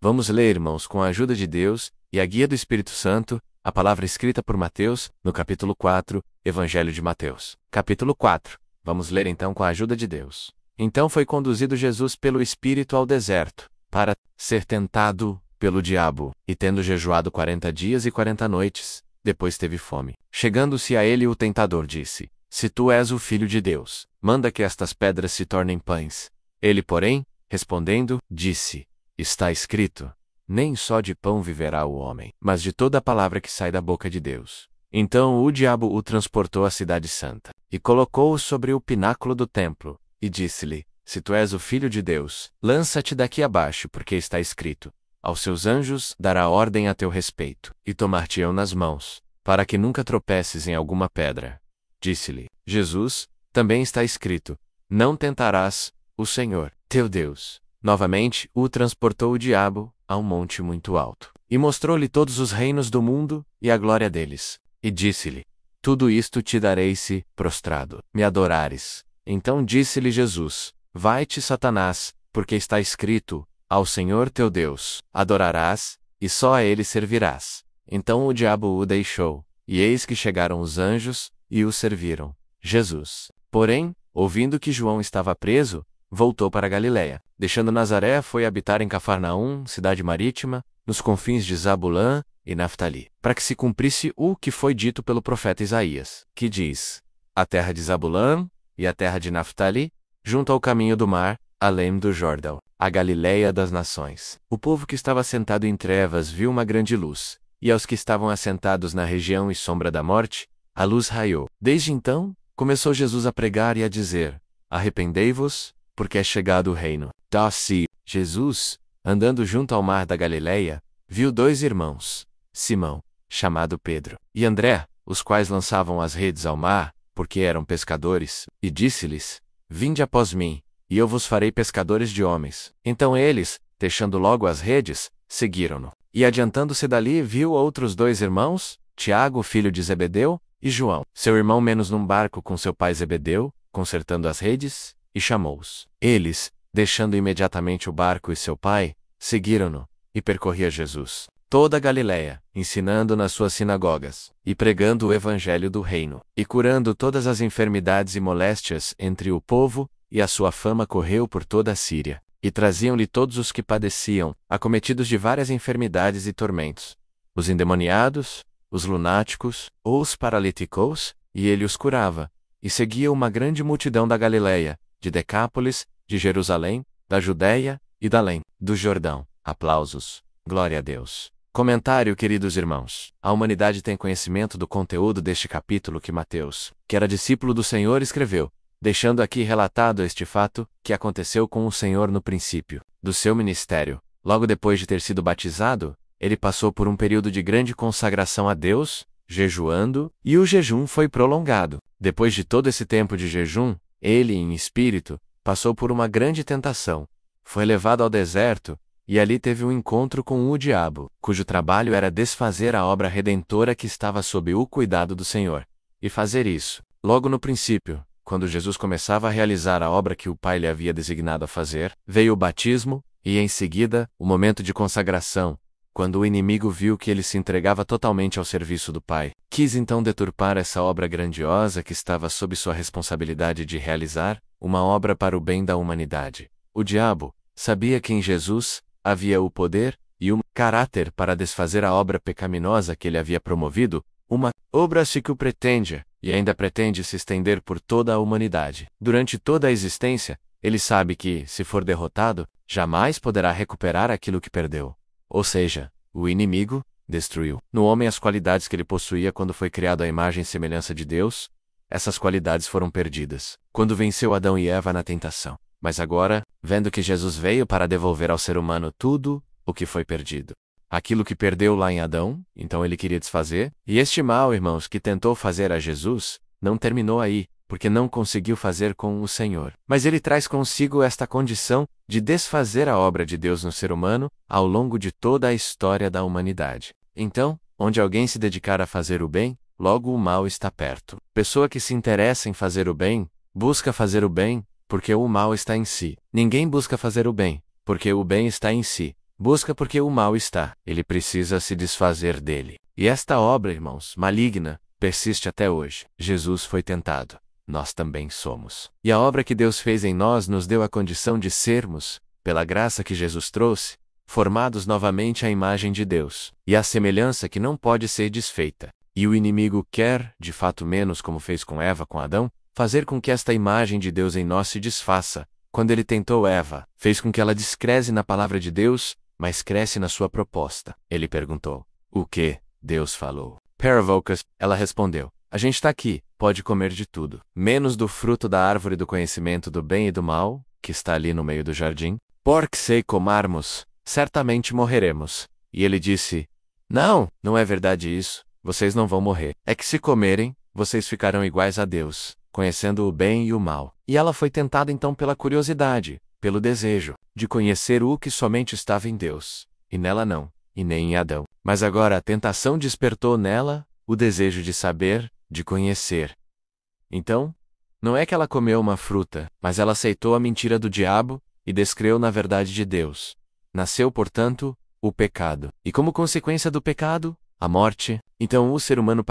Vamos ler, irmãos, com a ajuda de Deus e a guia do Espírito Santo, a palavra escrita por Mateus, no capítulo 4, Evangelho de Mateus. Capítulo 4. Vamos ler então com a ajuda de Deus. Então foi conduzido Jesus pelo Espírito ao deserto, para ser tentado pelo diabo, e tendo jejuado 40 dias e 40 noites, depois teve fome. Chegando-se a ele o tentador disse: Se tu és o Filho de Deus, manda que estas pedras se tornem pães. Ele, porém, respondendo, disse: Está escrito: Nem só de pão viverá o homem, mas de toda a palavra que sai da boca de Deus. Então o diabo o transportou à cidade santa, e colocou-o sobre o pináculo do templo, e disse-lhe: Se tu és o Filho de Deus, lança-te daqui abaixo, porque está escrito: Aos seus anjos dará ordem a teu respeito, e tomar-te-ão nas mãos, para que nunca tropeces em alguma pedra. Disse-lhe Jesus: Também está escrito: Não tentarás o Senhor, teu Deus. Novamente o transportou o diabo a um monte muito alto, e mostrou-lhe todos os reinos do mundo e a glória deles. E disse-lhe: Tudo isto te darei se, prostrado, me adorares. Então disse-lhe Jesus: Vai-te, Satanás, porque está escrito: Ao Senhor teu Deus adorarás, e só a ele servirás. Então o diabo o deixou, e eis que chegaram os anjos, e o serviram. Jesus, porém, ouvindo que João estava preso, voltou para Galiléia. Deixando Nazaré, foi habitar em Cafarnaum, cidade marítima, nos confins de Zabulã e Naftali, para que se cumprisse o que foi dito pelo profeta Isaías, que diz: A terra de Zabulã e a terra de Naftali, junto ao caminho do mar, além do Jordão, a Galiléia das nações. O povo que estava sentado em trevas viu uma grande luz, e aos que estavam assentados na região e sombra da morte, a luz raiou. Desde então, começou Jesus a pregar e a dizer: Arrependei-vos, porque é chegado o reino. Assim, Jesus, andando junto ao mar da Galiléia, viu dois irmãos, Simão, chamado Pedro, e André, os quais lançavam as redes ao mar, porque eram pescadores, e disse-lhes: Vinde após mim, e eu vos farei pescadores de homens. Então eles, deixando logo as redes, seguiram-no. E adiantando-se dali, viu outros dois irmãos, Tiago, filho de Zebedeu, e João, seu irmão, menos num barco com seu pai Zebedeu, consertando as redes, e chamou-os. Eles, deixando imediatamente o barco e seu pai, seguiram-no, e percorria Jesus toda a Galiléia, ensinando nas suas sinagogas, e pregando o evangelho do reino, e curando todas as enfermidades e moléstias entre o povo, e a sua fama correu por toda a Síria. E traziam-lhe todos os que padeciam, acometidos de várias enfermidades e tormentos, os endemoniados, os lunáticos, ou os paralíticos, e ele os curava. E seguia uma grande multidão da Galiléia, de Decápolis, de Jerusalém, da Judéia e da além do Jordão. Aplausos. Glória a Deus. Comentário, queridos irmãos. A humanidade tem conhecimento do conteúdo deste capítulo que Mateus, que era discípulo do Senhor, escreveu, deixando aqui relatado este fato, que aconteceu com o Senhor no princípio do seu ministério. Logo depois de ter sido batizado, ele passou por um período de grande consagração a Deus, jejuando, e o jejum foi prolongado. Depois de todo esse tempo de jejum, ele, em espírito, passou por uma grande tentação. Foi levado ao deserto, e ali teve um encontro com o diabo, cujo trabalho era desfazer a obra redentora que estava sob o cuidado do Senhor. E fazer isso, logo no princípio, quando Jesus começava a realizar a obra que o Pai lhe havia designado a fazer, veio o batismo, e em seguida, o momento de consagração, quando o inimigo viu que ele se entregava totalmente ao serviço do Pai. Quis então deturpar essa obra grandiosa que estava sob sua responsabilidade de realizar, uma obra para o bem da humanidade. O diabo sabia que em Jesus havia o poder e o caráter para desfazer a obra pecaminosa que ele havia promovido, uma obra que o pretende, e ainda pretende se estender por toda a humanidade. Durante toda a existência, ele sabe que, se for derrotado, jamais poderá recuperar aquilo que perdeu. Ou seja, o inimigo destruiu no homem as qualidades que ele possuía quando foi criado à imagem e semelhança de Deus. Essas qualidades foram perdidas quando venceu Adão e Eva na tentação. Mas agora, vendo que Jesus veio para devolver ao ser humano tudo o que foi perdido, aquilo que perdeu lá em Adão, então ele queria desfazer. E este mal, irmãos, que tentou fazer a Jesus, não terminou aí, porque não conseguiu fazer com o Senhor. Mas ele traz consigo esta condição de desfazer a obra de Deus no ser humano ao longo de toda a história da humanidade. Então, onde alguém se dedicar a fazer o bem, logo o mal está perto. Pessoa que se interessa em fazer o bem, busca fazer o bem, porque o mal está em si. Ninguém busca fazer o bem, porque o bem está em si. Busca porque o mal está. Ele precisa se desfazer dele. E esta obra, irmãos, maligna, persiste até hoje. Jesus foi tentado. Nós também somos. E a obra que Deus fez em nós nos deu a condição de sermos, pela graça que Jesus trouxe, formados novamente à imagem de Deus, e à semelhança que não pode ser desfeita. E o inimigo quer, de fato menos como fez com Eva, com Adão, fazer com que esta imagem de Deus em nós se desfaça. Quando ele tentou Eva, fez com que ela descreze na palavra de Deus, mas cresce na sua proposta. Ele perguntou: o que Deus falou? Paravocus, ela respondeu: a gente está aqui, pode comer de tudo, menos do fruto da árvore do conhecimento do bem e do mal, que está ali no meio do jardim. Porque se comarmos, certamente morreremos. E ele disse: não, não é verdade isso, vocês não vão morrer. É que se comerem, vocês ficarão iguais a Deus, conhecendo o bem e o mal. E ela foi tentada então pela curiosidade, pelo desejo, de conhecer o que somente estava em Deus, e nela não, e nem em Adão. Mas agora a tentação despertou nela o desejo de saber, de conhecer. Então, não é que ela comeu uma fruta, mas ela aceitou a mentira do diabo e descreu na verdade de Deus. Nasceu, portanto, o pecado. E como consequência do pecado, a morte. Então o ser humano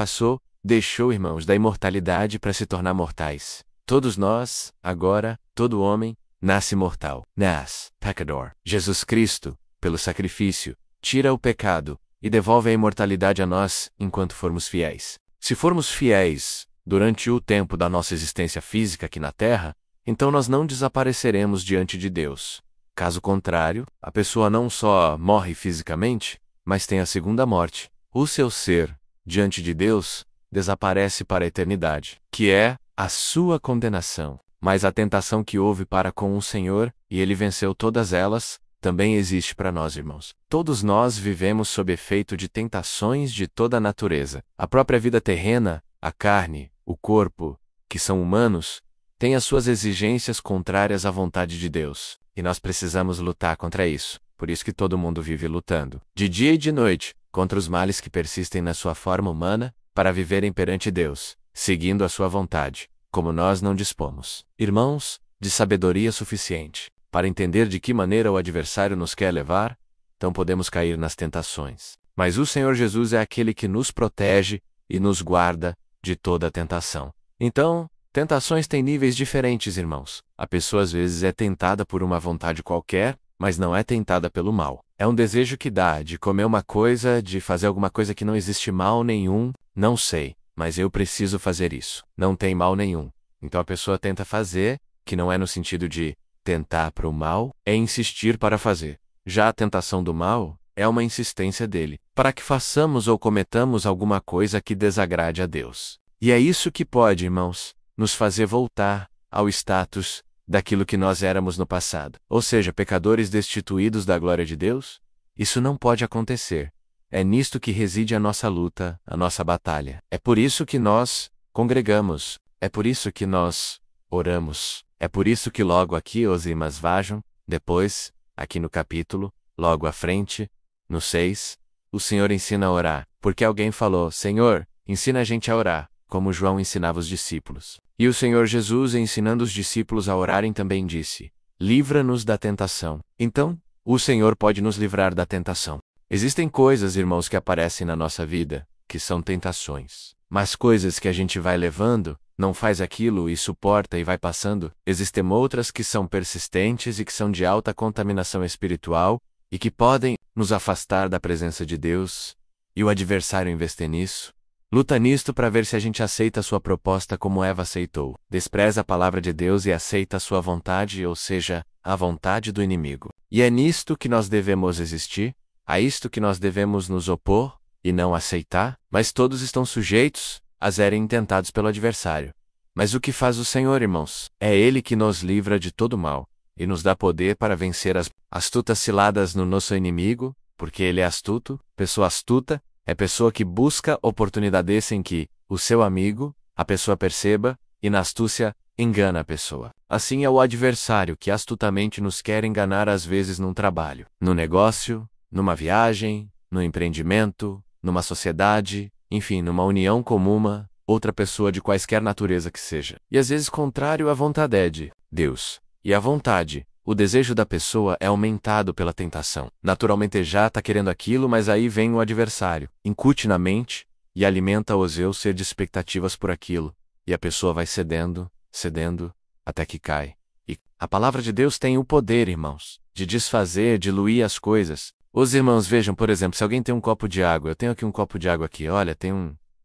deixou, irmãos, da imortalidade para se tornar mortais. Todos nós, agora, todo homem, nasce mortal. Nasce pecador. Jesus Cristo, pelo sacrifício, tira o pecado e devolve a imortalidade a nós enquanto formos fiéis. Se formos fiéis durante o tempo da nossa existência física aqui na Terra, então nós não desapareceremos diante de Deus. Caso contrário, a pessoa não só morre fisicamente, mas tem a segunda morte. O seu ser, diante de Deus, desaparece para a eternidade, que é a sua condenação. Mas a tentação que houve para com o Senhor, e ele venceu todas elas, também existe para nós, irmãos. Todos nós vivemos sob efeito de tentações de toda a natureza. A própria vida terrena, a carne, o corpo, que são humanos, tem as suas exigências contrárias à vontade de Deus. E nós precisamos lutar contra isso. Por isso que todo mundo vive lutando, de dia e de noite, contra os males que persistem na sua forma humana, para viverem perante Deus, seguindo a sua vontade, como nós não dispomos, irmãos, de sabedoria suficiente para entender de que maneira o adversário nos quer levar, então podemos cair nas tentações. Mas o Senhor Jesus é aquele que nos protege e nos guarda de toda a tentação. Então, tentações têm níveis diferentes, irmãos. A pessoa às vezes é tentada por uma vontade qualquer, mas não é tentada pelo mal. É um desejo que dá de comer uma coisa, de fazer alguma coisa que não existe mal nenhum, não sei, mas eu preciso fazer isso. Não tem mal nenhum. Então a pessoa tenta fazer, que não é no sentido de tentar para o mal, é insistir para fazer. Já a tentação do mal é uma insistência dele, para que façamos ou cometamos alguma coisa que desagrade a Deus. E é isso que pode, irmãos, nos fazer voltar ao status daquilo que nós éramos no passado. Ou seja, pecadores destituídos da glória de Deus? Isso não pode acontecer. É nisto que reside a nossa luta, a nossa batalha. É por isso que nós congregamos. É por isso que nós oramos. É por isso que logo aqui os irmãos vajam, depois, aqui no capítulo, logo à frente, no 6, o Senhor ensina a orar. Porque alguém falou: Senhor, ensina a gente a orar, como João ensinava os discípulos. E o Senhor Jesus, ensinando os discípulos a orarem, também disse: livra-nos da tentação. Então, o Senhor pode nos livrar da tentação. Existem coisas, irmãos, que aparecem na nossa vida, que são tentações. Mas coisas que a gente vai levando, não faz aquilo e suporta e vai passando. Existem outras que são persistentes e que são de alta contaminação espiritual, e que podem nos afastar da presença de Deus. E o adversário investe nisso. Luta nisto para ver se a gente aceita a sua proposta como Eva aceitou. Despreza a palavra de Deus e aceita a sua vontade, ou seja, a vontade do inimigo. E é nisto que nós devemos existir, a isto que nós devemos nos opor, e não aceitar, mas todos estão sujeitos a serem tentados pelo adversário. Mas o que faz o Senhor, irmãos? É Ele que nos livra de todo mal, e nos dá poder para vencer as astutas ciladas no nosso inimigo, porque ele é astuto. Pessoa astuta é pessoa que busca oportunidades em que o seu amigo, a pessoa perceba, e na astúcia, engana a pessoa. Assim é o adversário que astutamente nos quer enganar às vezes num trabalho, no negócio, numa viagem, no empreendimento, numa sociedade, enfim, numa união com uma outra pessoa de quaisquer natureza que seja. E às vezes contrário à vontade de Deus. E a vontade, O desejo da pessoa é aumentado pela tentação. Naturalmente já está querendo aquilo, mas aí vem o adversário, incute na mente e alimenta o eu ser de expectativas por aquilo, e a pessoa vai cedendo, cedendo, até que cai. E a palavra de Deus tem o poder, irmãos, de desfazer, diluir as coisas. Os irmãos vejam, por exemplo, se alguém tem um copo de água, eu tenho aqui um copo de água aqui, olha,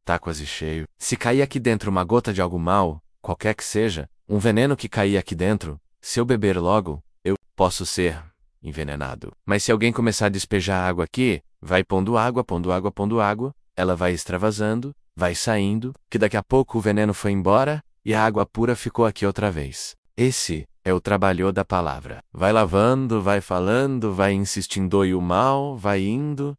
tá quase cheio. Se cair aqui dentro uma gota de algo mal, qualquer que seja, um veneno que cair aqui dentro, se eu beber logo, eu posso ser envenenado. Mas se alguém começar a despejar água aqui, vai pondo água, pondo água, pondo água, ela vai extravasando, vai saindo, que daqui a pouco o veneno foi embora, e a água pura ficou aqui outra vez. Esse é o trabalho da palavra. Vai lavando, vai falando, vai insistindo e o mal, vai indo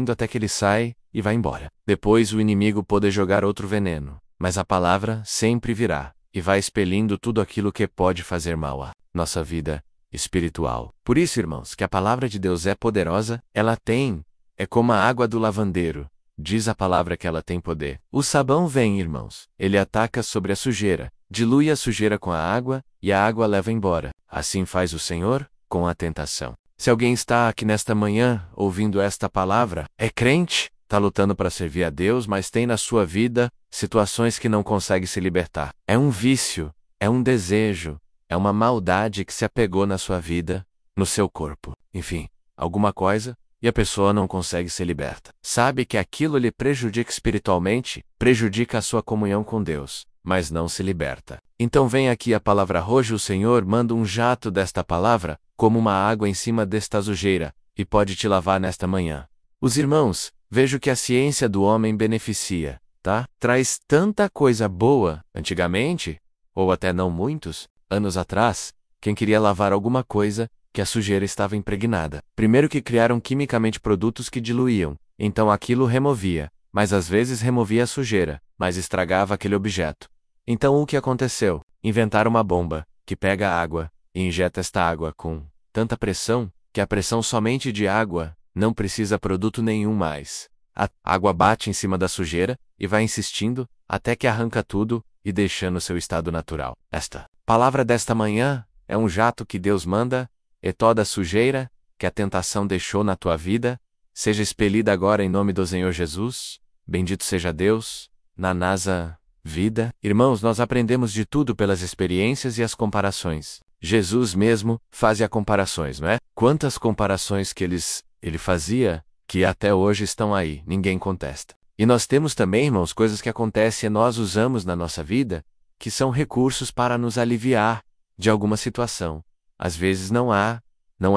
até que ele sai e vai embora. Depois o inimigo pode jogar outro veneno, mas a palavra sempre virá e vai expelindo tudo aquilo que pode fazer mal à nossa vida espiritual. Por isso, irmãos, que a palavra de Deus é poderosa, é como a água do lavandeiro. Diz a palavra que ela tem poder. O sabão vem, irmãos. Ele ataca sobre a sujeira, dilui a sujeira com a água, e a água leva embora. Assim faz o Senhor com a tentação. Se alguém está aqui nesta manhã, ouvindo esta palavra, é crente, está lutando para servir a Deus, mas tem na sua vida situações que não consegue se libertar. É um vício, é um desejo, é uma maldade que se apegou na sua vida, no seu corpo. Enfim, alguma coisa, e a pessoa não consegue ser liberta. Sabe que aquilo lhe prejudica espiritualmente, prejudica a sua comunhão com Deus, mas não se liberta. Então vem aqui a palavra hoje, o Senhor manda um jato desta palavra, como uma água em cima desta sujeira, e pode te lavar nesta manhã. Os irmãos, vejo que a ciência do homem beneficia, tá? Traz tanta coisa boa. Antigamente, ou até não muitos anos atrás, quem queria lavar alguma coisa, que a sujeira estava impregnada. Primeiro que criaram quimicamente produtos que diluíam, então aquilo removia, mas às vezes removia a sujeira, mas estragava aquele objeto. Então o que aconteceu? Inventaram uma bomba, que pega a água, e injeta esta água com tanta pressão, que a pressão somente de água não precisa produto nenhum mais. A água bate em cima da sujeira, e vai insistindo, até que arranca tudo, e deixando seu estado natural. Esta palavra desta manhã é um jato que Deus manda, e toda a sujeira que a tentação deixou na tua vida, seja expelida agora em nome do Senhor Jesus. Bendito seja Deus, na nossa vida. Irmãos, nós aprendemos de tudo pelas experiências e as comparações. Jesus mesmo fazia comparações, não é? Quantas comparações que ele fazia, que até hoje estão aí, ninguém contesta. E nós temos também, irmãos, coisas que acontecem e nós usamos na nossa vida, que são recursos para nos aliviar de alguma situação. Às vezes não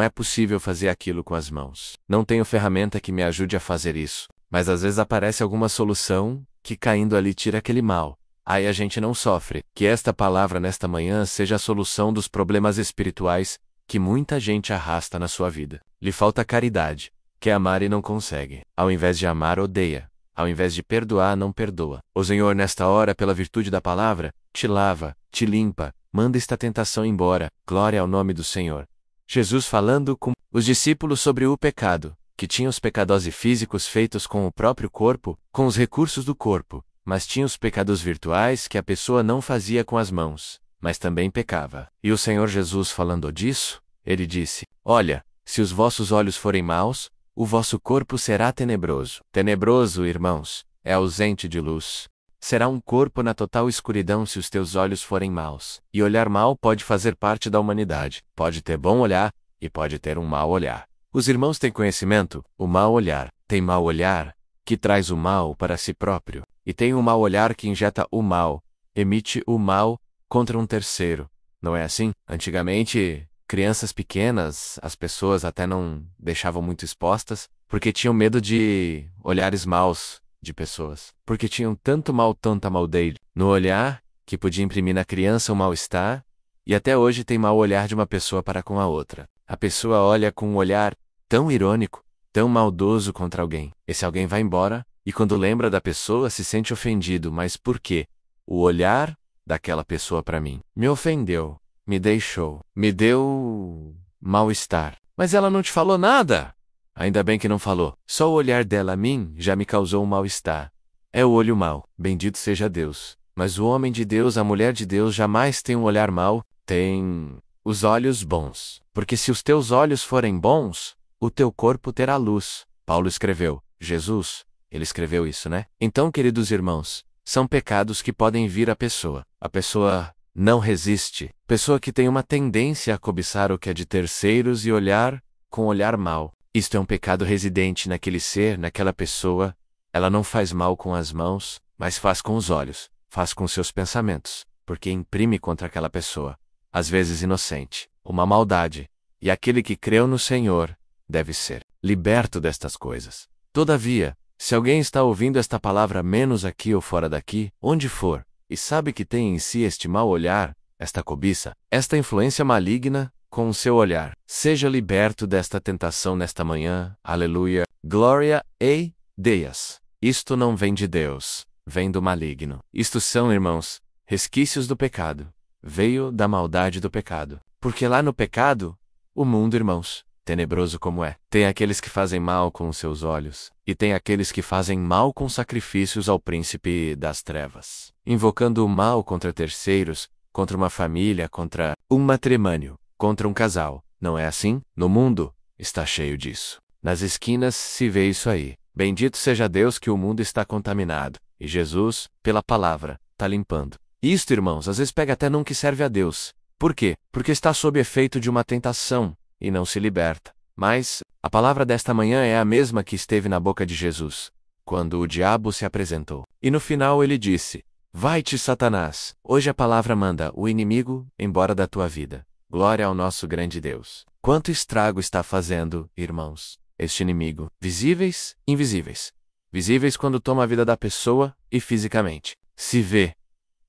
é possível fazer aquilo com as mãos. Não tenho ferramenta que me ajude a fazer isso, mas às vezes aparece alguma solução que caindo ali tira aquele mal. Aí a gente não sofre. Que esta palavra nesta manhã seja a solução dos problemas espirituais que muita gente arrasta na sua vida. Lhe falta caridade, quer amar e não consegue. Ao invés de amar, odeia. Ao invés de perdoar, não perdoa. O Senhor, nesta hora, pela virtude da palavra, te lava, te limpa, manda esta tentação embora. Glória ao nome do Senhor. Jesus falando com os discípulos sobre o pecado, que tinha os pecados físicos feitos com o próprio corpo, com os recursos do corpo, mas tinha os pecados virtuais que a pessoa não fazia com as mãos, mas também pecava. E o Senhor Jesus falando disso, ele disse: olha, se os vossos olhos forem maus, o vosso corpo será tenebroso. Tenebroso, irmãos, é ausente de luz. Será um corpo na total escuridão se os teus olhos forem maus. E olhar mal pode fazer parte da humanidade. Pode ter bom olhar, e pode ter um mau olhar. Os irmãos têm conhecimento, o mau olhar. Tem mau olhar, que traz o mal para si próprio. E tem o mau olhar que injeta o mal, emite o mal contra um terceiro. Não é assim? Antigamente, crianças pequenas, as pessoas até não deixavam muito expostas, porque tinham medo de olhares maus de pessoas. Porque tinham tanto mal, tanta maldade no olhar, que podia imprimir na criança um mal-estar, e até hoje tem mau olhar de uma pessoa para com a outra. A pessoa olha com um olhar tão irônico, tão maldoso contra alguém. Esse alguém vai embora, e quando lembra da pessoa se sente ofendido. Mas por quê? O olhar daquela pessoa para mim me ofendeu, me deixou, me deu mal-estar. Mas ela não te falou nada! Ainda bem que não falou. Só o olhar dela a mim já me causou um mal-estar. É o olho mau. Bendito seja Deus. Mas o homem de Deus, a mulher de Deus jamais tem um olhar mau, tem Os olhos bons. Porque se os teus olhos forem bons, o teu corpo terá luz. Paulo escreveu. Jesus, ele escreveu isso, né? Então, queridos irmãos, são pecados que podem vir à pessoa. A pessoa não resiste. Pessoa que tem uma tendência a cobiçar o que é de terceiros e olhar com olhar mau. Isto é um pecado residente naquele ser, naquela pessoa. Ela não faz mal com as mãos, mas faz com os olhos, faz com seus pensamentos, porque imprime contra aquela pessoa, às vezes inocente, uma maldade. E aquele que creu no Senhor deve ser liberto destas coisas. Todavia, se alguém está ouvindo esta palavra menos aqui ou fora daqui, onde for, e sabe que tem em si este mau olhar, esta cobiça, esta influência maligna, com o seu olhar, seja liberto desta tentação nesta manhã. Aleluia. Glória a Deus. Isto não vem de Deus, vem do maligno. Isto são, irmãos, resquícios do pecado. Veio da maldade do pecado. Porque lá no pecado, o mundo, irmãos, tenebroso como é, tem aqueles que fazem mal com os seus olhos, e tem aqueles que fazem mal com sacrifícios ao príncipe das trevas, invocando o mal contra terceiros, contra uma família, contra um matrimônio, contra um casal. Não é assim? No mundo, está cheio disso. Nas esquinas se vê isso aí. Bendito seja Deus que o mundo está contaminado, e Jesus, pela palavra, está limpando. Isto, irmãos, às vezes pega até num que serve a Deus. Por quê? Porque está sob efeito de uma tentação, e não se liberta. Mas, a palavra desta manhã é a mesma que esteve na boca de Jesus, quando o diabo se apresentou. E no final ele disse: Vai-te, Satanás. Hoje a palavra manda o inimigo embora da tua vida. Glória ao nosso grande Deus. Quanto estrago está fazendo, irmãos, este inimigo? Visíveis, invisíveis. Visíveis quando toma a vida da pessoa e fisicamente. Se vê,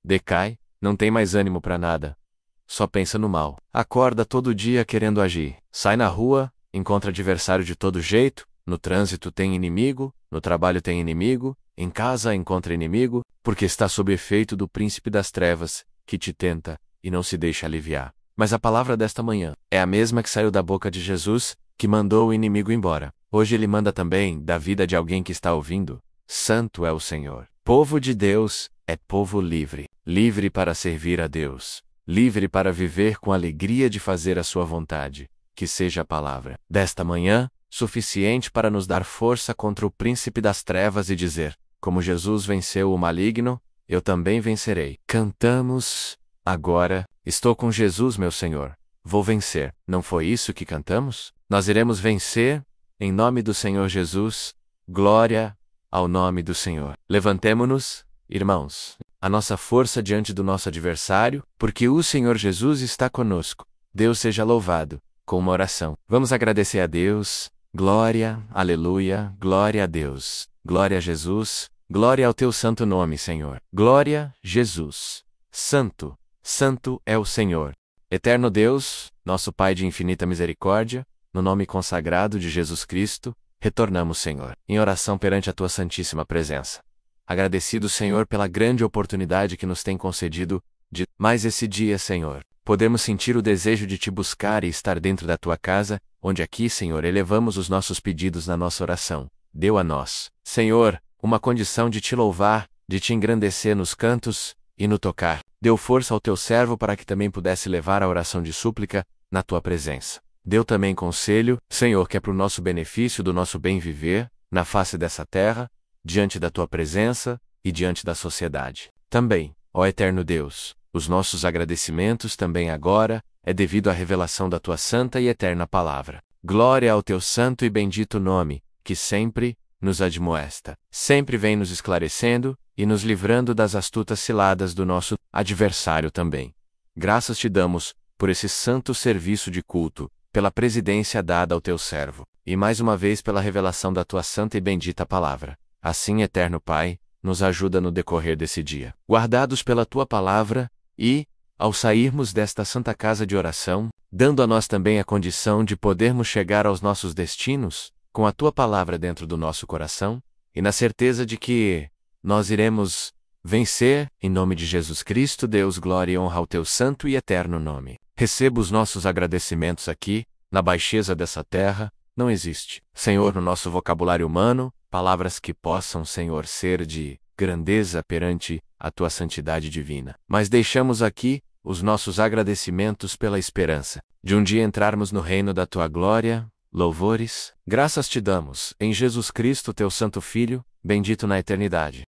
decai, não tem mais ânimo para nada. Só pensa no mal. Acorda todo dia querendo agir. Sai na rua, encontra adversário de todo jeito, no trânsito tem inimigo, no trabalho tem inimigo, em casa encontra inimigo, porque está sob efeito do príncipe das trevas, que te tenta e não se deixa aliviar. Mas a palavra desta manhã é a mesma que saiu da boca de Jesus, que mandou o inimigo embora. Hoje ele manda também da vida de alguém que está ouvindo. Santo é o Senhor. Povo de Deus é povo livre. Livre para servir a Deus. Livre para viver com alegria de fazer a sua vontade. Que seja a palavra desta manhã suficiente para nos dar força contra o príncipe das trevas e dizer: como Jesus venceu o maligno, eu também vencerei. Cantamos agora: estou com Jesus, meu Senhor. Vou vencer. Não foi isso que cantamos? Nós iremos vencer, em nome do Senhor Jesus. Glória ao nome do Senhor. Levantemo-nos, irmãos, a nossa força diante do nosso adversário, porque o Senhor Jesus está conosco. Deus seja louvado. Com uma oração, vamos agradecer a Deus. Glória, aleluia, glória a Deus. Glória a Jesus. Glória ao teu santo nome, Senhor. Glória, Jesus. Santo, santo é o Senhor. Eterno Deus, nosso Pai de infinita misericórdia, no nome consagrado de Jesus Cristo, retornamos, Senhor, em oração perante a tua santíssima presença. Agradecido, Senhor, pela grande oportunidade que nos tem concedido de mais esse dia, Senhor. Podemos sentir o desejo de te buscar e estar dentro da tua casa, onde aqui, Senhor, elevamos os nossos pedidos na nossa oração. Deu a nós, Senhor, uma condição de te louvar, de te engrandecer nos cantos e no tocar. Deu força ao teu servo para que também pudesse levar a oração de súplica na tua presença. Deu também conselho, Senhor, que é para o nosso benefício do nosso bem viver, na face dessa terra, diante da tua presença e diante da sociedade. Também, ó eterno Deus, os nossos agradecimentos também agora é devido à revelação da tua santa e eterna palavra. Glória ao teu santo e bendito nome, que sempre nos admoesta, sempre vem nos esclarecendo e nos livrando das astutas ciladas do nosso adversário também. Graças te damos por esse santo serviço de culto, pela presidência dada ao teu servo, e mais uma vez pela revelação da tua santa e bendita palavra. Assim, eterno Pai, nos ajuda no decorrer desse dia. Guardados pela tua palavra, e, ao sairmos desta santa casa de oração, dando a nós também a condição de podermos chegar aos nossos destinos, com a tua palavra dentro do nosso coração, e na certeza de que nós iremos vencer, em nome de Jesus Cristo. Deus, glória e honra ao teu santo e eterno nome. Receba os nossos agradecimentos aqui, na baixeza dessa terra. Não existe, Senhor, no nosso vocabulário humano, palavras que possam, Senhor, ser de grandeza perante a tua santidade divina. Mas deixamos aqui os nossos agradecimentos pela esperança de um dia entrarmos no reino da tua glória. Louvores, graças te damos, em Jesus Cristo, teu Santo Filho, bendito na eternidade.